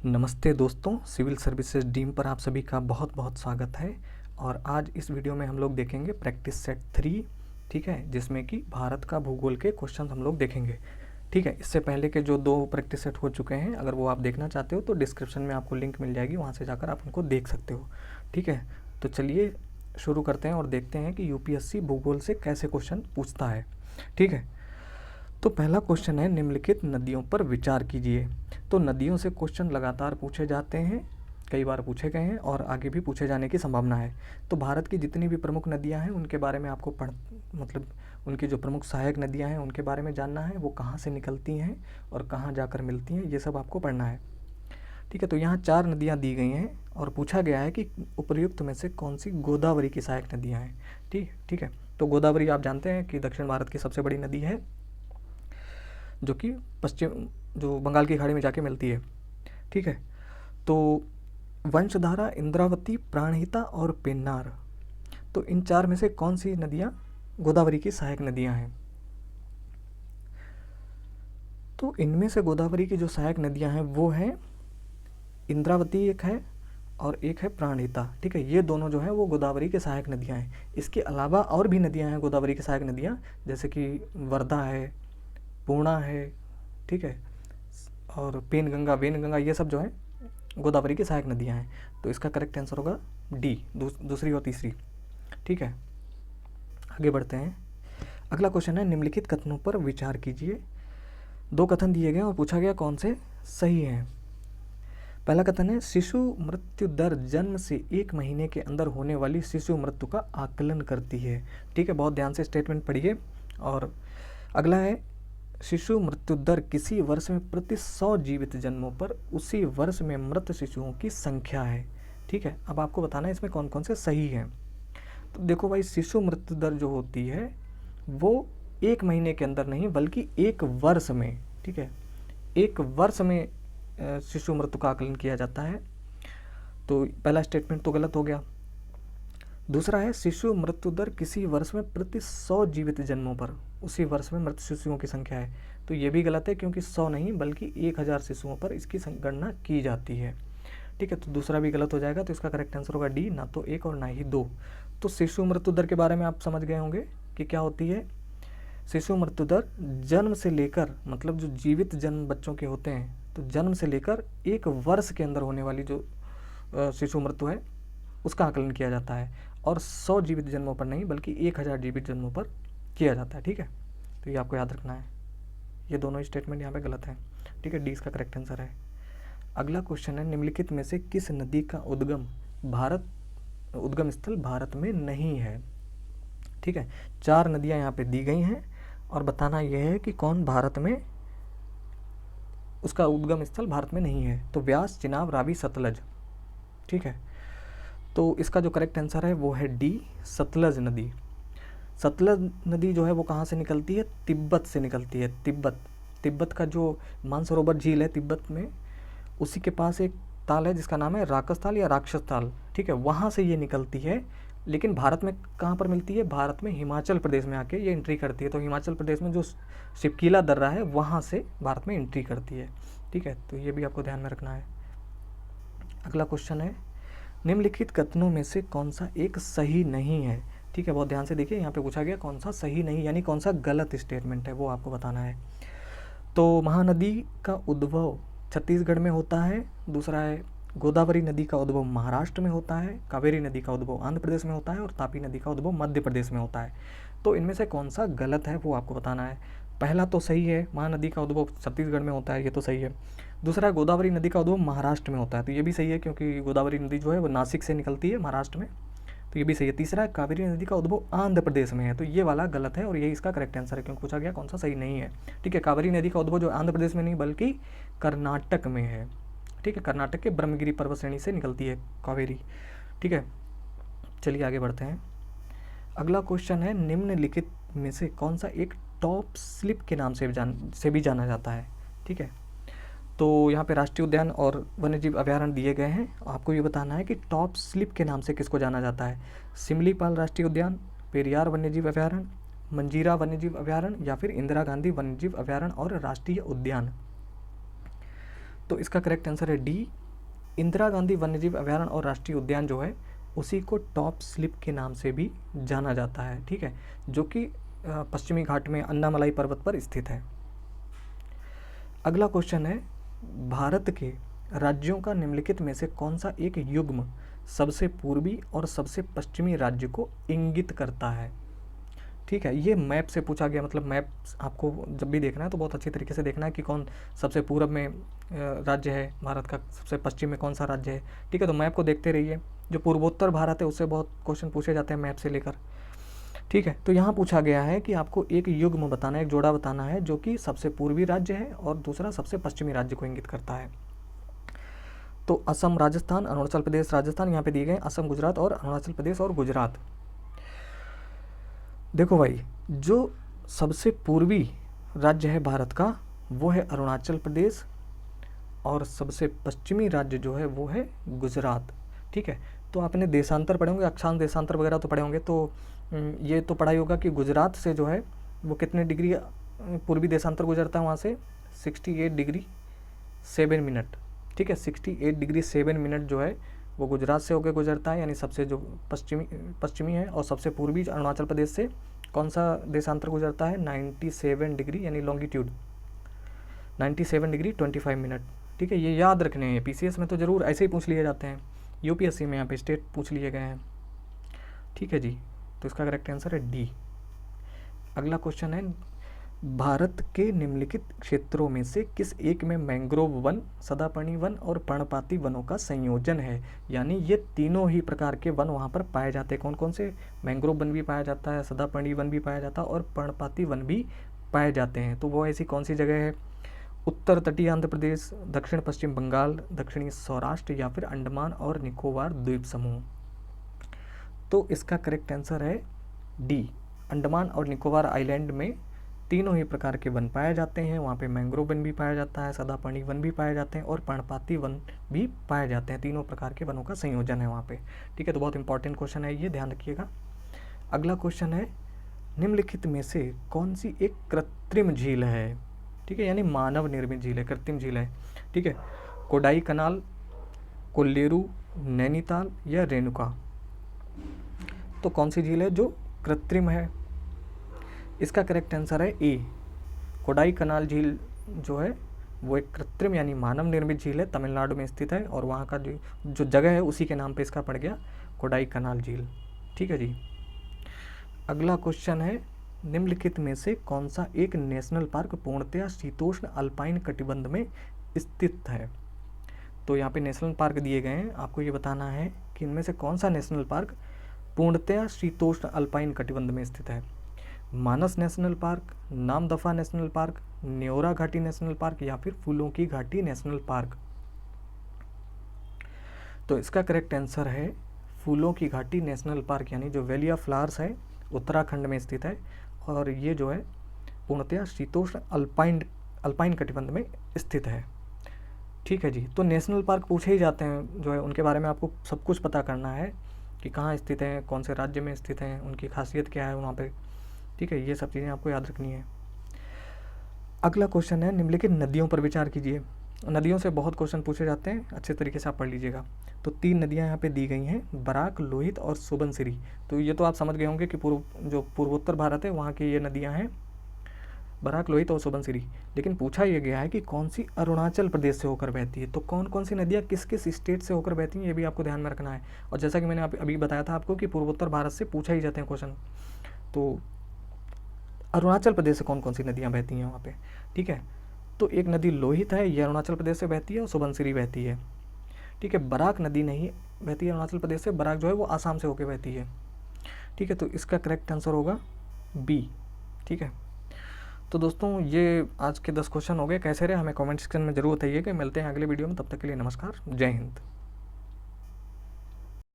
नमस्ते दोस्तों, civil services deem पर आप सभी का बहुत बहुत स्वागत है। और आज इस वीडियो में हम लोग देखेंगे प्रैक्टिस सेट 3, ठीक है, जिसमें कि भारत का भूगोल के क्वेश्चन हम लोग देखेंगे। ठीक है, इससे पहले के जो 2 प्रैक्टिस सेट हो चुके हैं, अगर वो आप देखना चाहते हो तो डिस्क्रिप्शन में आपको लिंक मिल जाएगी, वहाँ से जाकर आप उनको देख सकते हो। ठीक है, तो चलिए शुरू करते हैं और देखते हैं कि यूपीएससी भूगोल से कैसे क्वेश्चन पूछता है। ठीक है, तो पहला क्वेश्चन है, निम्नलिखित नदियों पर विचार कीजिए। तो नदियों से क्वेश्चन लगातार पूछे जाते हैं, कई बार पूछे गए हैं और आगे भी पूछे जाने की संभावना है। तो भारत की जितनी भी प्रमुख नदियां हैं उनके बारे में आपको मतलब उनकी जो प्रमुख सहायक नदियां हैं उनके बारे में जानना है, वो कहाँ से निकलती हैं और कहाँ जाकर मिलती हैं, ये सब आपको पढ़ना है। ठीक है, तो यहाँ 4 नदियाँ दी गई हैं और पूछा गया है कि उपर्युक्त में से कौन सी गोदावरी की सहायक नदियाँ हैं। ठीक है, तो गोदावरी आप जानते हैं कि दक्षिण भारत की सबसे बड़ी नदी है, जो कि जो बंगाल की खाड़ी में जाके मिलती है। ठीक है, तो वंशधारा, इंद्रावती, प्राणहिता और पेन्नार, तो इन 4 में से कौन सी नदियाँ गोदावरी की सहायक नदियाँ हैं? तो इनमें से गोदावरी की जो सहायक नदियाँ हैं वो हैं इंद्रावती, एक है, और एक है प्राणहिता। ठीक है, ये दोनों जो हैं वो गोदावरी के सहायक नदियाँ हैं। इसके अलावा और भी नदियाँ हैं गोदावरी की सहायक नदियाँ, जैसे कि वर्धा है, पूर्णा है, ठीक है, और पेनगंगा, वेनगंगा, ये सब जो है गोदावरी की सहायक नदियाँ हैं। तो इसका करेक्ट आंसर होगा डी, दूसरी और तीसरी। ठीक है, आगे बढ़ते हैं। अगला क्वेश्चन है, निम्नलिखित कथनों पर विचार कीजिए। 2 कथन दिए गए और पूछा गया कौन से सही हैं। पहला कथन है, शिशु मृत्यु दर जन्म से 1 महीने के अंदर होने वाली शिशु मृत्यु का आकलन करती है। ठीक है, बहुत ध्यान से स्टेटमेंट पढ़िए। और अगला है, शिशु मृत्यु दर किसी वर्ष में प्रति 100 जीवित जन्मों पर उसी वर्ष में मृत शिशुओं की संख्या है। ठीक है, अब आपको बताना है इसमें कौन कौन से सही हैं। तो देखो भाई, शिशु मृत्यु दर जो होती है वो 1 महीने के अंदर नहीं बल्कि 1 वर्ष में, ठीक है, 1 वर्ष में शिशु मृत्यु का आकलन किया जाता है। तो पहला स्टेटमेंट तो गलत हो गया। दूसरा है, शिशु मृत्यु दर किसी वर्ष में प्रति 100 जीवित जन्मों पर उसी वर्ष में मृत शिशुओं की संख्या है। तो ये भी गलत है, क्योंकि 100 नहीं बल्कि 1000 शिशुओं पर इसकी गणना की जाती है। ठीक है, तो दूसरा भी गलत हो जाएगा। तो इसका करेक्ट आंसर होगा डी, ना तो 1 और ना ही 2। तो शिशु मृत्यु दर के बारे में आप समझ गए होंगे कि क्या होती है। शिशु मृत्यु दर जन्म से लेकर, मतलब जो जीवित जन्म बच्चों के होते हैं, तो जन्म से लेकर 1 वर्ष के अंदर होने वाली जो शिशु मृत्यु है उसका आकलन किया जाता है। और 100 जीवित जन्मों पर नहीं बल्कि 1000 जीवित जन्मों पर किया जाता है। ठीक है, तो ये आपको याद रखना है। ये दोनों स्टेटमेंट यहाँ पे गलत है। ठीक है, डी इसका करेक्ट आंसर है। अगला क्वेश्चन है, निम्नलिखित में से किस नदी का उद्गम स्थल भारत में नहीं है। ठीक है, 4 नदियाँ यहाँ पे दी गई हैं और बताना यह है कि कौन भारत में, उसका उद्गम स्थल भारत में नहीं है। तो व्यास, चिनाब, रावी, सतलज। ठीक है, तो इसका जो करेक्ट आंसर है वो है डी, सतलज नदी। सतलज नदी जो है वो कहाँ से निकलती है? तिब्बत से निकलती है। तिब्बत का जो मानसरोवर झील है तिब्बत में, उसी के पास एक ताल है जिसका नाम है राकस ताल या राक्षस ताल। ठीक है, वहाँ से ये निकलती है। लेकिन भारत में कहाँ पर मिलती है? भारत में हिमाचल प्रदेश में आके ये एंट्री करती है। तो हिमाचल प्रदेश में जो शिपकीला दर्रा है वहाँ से भारत में एंट्री करती है। ठीक है, तो ये भी आपको ध्यान में रखना है। अगला क्वेश्चन है, निम्नलिखित कथनों में से कौन सा एक सही नहीं है। ठीक है, बहुत ध्यान से देखिए, यहाँ पे पूछा गया कौन सा सही नहीं, यानी कौन सा गलत स्टेटमेंट है, वो आपको बताना है। तो महानदी का उद्भव छत्तीसगढ़ में होता है। दूसरा है, गोदावरी नदी का उद्भव महाराष्ट्र में होता है। कावेरी नदी का उद्भव आंध्र प्रदेश में होता है और तापी नदी का उद्भव मध्य प्रदेश में होता है। तो इनमें से कौन सा गलत है वो आपको बताना है। पहला तो सही है, महानदी का उद्भव छत्तीसगढ़ में होता है, ये तो सही है। दूसरा, गोदावरी नदी का उद्भव महाराष्ट्र में होता है, तो ये भी सही है, क्योंकि गोदावरी नदी जो है वो नासिक से निकलती है महाराष्ट्र में, तो ये भी सही है। तीसरा, कावेरी नदी का उद्भव आंध्र प्रदेश में है, तो ये वाला गलत है और यही इसका करेक्ट आंसर है, क्योंकि पूछा गया कौन सा सही नहीं है। ठीक है, कावेरी नदी का उद्भव जो आंध्र प्रदेश में नहीं बल्कि कर्नाटक में है। ठीक है, कर्नाटक के ब्रह्मगिरी पर्वत श्रेणी से निकलती है कावेरी। ठीक है, चलिए आगे बढ़ते हैं। अगला क्वेश्चन है, निम्नलिखित में से कौन सा एक टॉप स्लिप के नाम से भी जाना जाता है। ठीक है, तो यहाँ पे राष्ट्रीय उद्यान और वन्यजीव अभ्यारण्य दिए गए हैं। आपको ये बताना है कि टॉप स्लिप के नाम से किसको जाना जाता है। सिमलीपाल राष्ट्रीय उद्यान, पेरियार वन्यजीव अभ्यारण्य, मंजीरा वन्यजीव अभ्यारण्य या फिर इंदिरा गांधी वन्यजीव अभ्यारण्य और राष्ट्रीय उद्यान। तो इसका करेक्ट आंसर है डी, इंदिरा गांधी वन्यजीव अभयारण्य और राष्ट्रीय उद्यान जो है उसी को टॉप स्लिप के नाम से भी जाना जाता है, ठीक है, जो कि पश्चिमी घाट में अन्नामलाई पर्वत पर स्थित है। अगला क्वेश्चन है, भारत के राज्यों का निम्नलिखित में से कौन सा एक युग्म सबसे पूर्वी और सबसे पश्चिमी राज्य को इंगित करता है? ठीक है, ये मैप से पूछा गया, मतलब मैप आपको जब भी देखना है तो बहुत अच्छी तरीके से देखना है कि कौन सबसे पूर्व में राज्य है भारत का, सबसे पश्चिम में कौन सा राज्य है। ठीक है, तो मैप को देखते रहिए, जो पूर्वोत्तर भारत है उससे बहुत क्वेश्चन पूछे जाते हैं मैप से लेकर। ठीक है, तो यहाँ पूछा गया है कि आपको एक युग्म बताना है, एक जोड़ा बताना है जो कि सबसे पूर्वी राज्य है और दूसरा सबसे पश्चिमी राज्य को इंगित करता है। तो असम राजस्थान, अरुणाचल प्रदेश राजस्थान यहाँ पे दिए गए, असम गुजरात और अरुणाचल प्रदेश और गुजरात। देखो भाई, जो सबसे पूर्वी राज्य है भारत का वो है अरुणाचल प्रदेश और सबसे पश्चिमी राज्य जो है वो है गुजरात। ठीक है, तो आपने देशांतर पढ़े होंगे, अक्षांश देशांतर वगैरह तो पढ़े होंगे, तो ये तो पढ़ाई होगा कि गुजरात से जो है वो कितने डिग्री पूर्वी देशांतर गुजरता है, वहाँ से 68 डिग्री 7 मिनट। ठीक है, 68 डिग्री 7 मिनट जो है वो गुजरात से होकर गुजरता है, यानी सबसे जो पश्चिमी है, और सबसे पूर्वी अरुणाचल प्रदेश से कौन सा देशांतर गुजरता है 97 डिग्री यानी लॉन्गिट्यूड 97 डिग्री 25 मिनट। ठीक है, ये याद रखने हैं, पीसीएस में तो ज़रूर ऐसे ही पूछ लिए जाते हैं, यूपीएससी में यहाँ पे स्टेट पूछ लिए गए हैं। ठीक है जी, तो इसका करेक्ट आंसर है डी। अगला क्वेश्चन है, भारत के निम्नलिखित क्षेत्रों में से किस एक में मैंग्रोव वन, सदापर्णी वन और पर्णपाती वनों का संयोजन है? यानी ये तीनों ही प्रकार के वन वहाँ पर पाए जाते हैं। कौन कौन से? मैंग्रोव वन भी पाया जाता है, सदापर्णी वन भी पाया जाता है और पर्णपाती वन भी पाए जाते हैं। तो वो ऐसी कौन सी जगह है? उत्तर तटीय आंध्र प्रदेश, दक्षिण पश्चिम बंगाल, दक्षिणी सौराष्ट्र या फिर अंडमान और निकोबार द्वीप समूह। तो इसका करेक्ट आंसर है डी, अंडमान और निकोबार आइलैंड में तीनों ही प्रकार के वन पाए जाते हैं। वहाँ पे मैंग्रोव वन भी पाया जाता है, सदापर्णी वन भी पाए जाते हैं और पर्णपाती वन भी पाए जाते हैं। तीनों प्रकार के वनों का संयोजन है वहाँ पे। ठीक है, तो बहुत इंपॉर्टेंट क्वेश्चन है ये, ध्यान रखिएगा। अगला क्वेश्चन है, निम्नलिखित में से कौन सी एक कृत्रिम झील है? ठीक है, यानी मानव निर्मित झील है, कृत्रिम झील है। ठीक है, कोडाई कनाल, कोल्लेरू, नैनीताल या रेणुका। तो कौन सी झील है जो कृत्रिम है? इसका करेक्ट आंसर है ए, कोडाई कनाल झील जो है वो एक कृत्रिम यानी मानव निर्मित झील है, तमिलनाडु में स्थित है और वहाँ का जो जगह है उसी के नाम पे इसका पड़ गया कोडाई कनाल झील। ठीक है जी। अगला क्वेश्चन है, निम्नलिखित में से कौन सा एक नेशनल पार्क पूर्णतया शीतोष्ण अल्पाइन कटिबंध में स्थित है? तो यहाँ पे नेशनल पार्क दिए गए हैं, आपको ये बताना है कि इनमें से कौन सा नेशनल पार्क पूर्णतया शीतोष्ण अल्पाइन कटिबंध में स्थित है। Manas national park, Namdapha national park, Neora घाटी नेशनल पार्क या फिर फूलों की घाटी नेशनल पार्क। तो इसका करेक्ट आंसर है फूलों की घाटी नेशनल पार्क, यानी जो वैली ऑफ फ्लावर्स है उत्तराखंड में स्थित है और ये जो है पूर्णतया शीतोष्ण अल्पाइन कटिबंध में स्थित है। ठीक है जी, तो नेशनल पार्क पूछे ही जाते हैं जो है उनके बारे में आपको सब कुछ पता करना है कि कहाँ स्थित हैं, कौन से राज्य में स्थित हैं, उनकी खासियत क्या है वहाँ पे। ठीक है, ये सब चीज़ें आपको याद रखनी है। अगला क्वेश्चन है, निम्नलिखित नदियों पर विचार कीजिए। नदियों से बहुत क्वेश्चन पूछे जाते हैं, अच्छे तरीके से आप पढ़ लीजिएगा। तो 3 नदियाँ यहाँ पे दी गई हैं, बराक, लोहित और सुबनसिरी। तो ये तो आप समझ गए होंगे कि पूर्वोत्तर भारत है वहाँ की ये नदियाँ हैं, बराक, लोहित और सुबनसिरी। लेकिन पूछा यह गया है कि कौन सी अरुणाचल प्रदेश से होकर बहती है। तो कौन कौन सी नदियाँ किस किस स्टेट से होकर बहती हैं ये भी आपको ध्यान में रखना है। और जैसा कि मैंने अभी बताया था आपको कि पूर्वोत्तर भारत से पूछा ही जाते हैं क्वेश्चन, तो अरुणाचल प्रदेश से कौन कौन सी नदियाँ बहती हैं वहाँ पे। ठीक है, तो एक नदी लोहित है, ये अरुणाचल प्रदेश से बहती है और सुबनसिरी बहती है। ठीक है, बराक नदी नहीं बहती है अरुणाचल प्रदेश से, बराक जो है वो आसाम से होकर बहती है। ठीक है, तो इसका करेक्ट आंसर होगा बी। ठीक है, तो दोस्तों ये आज के 10 क्वेश्चन हो गए। कैसे रहे हमें कमेंट सेक्शन में जरूर बताइएगा। मिलते हैं अगले वीडियो में, तब तक के लिए नमस्कार, जय हिंद।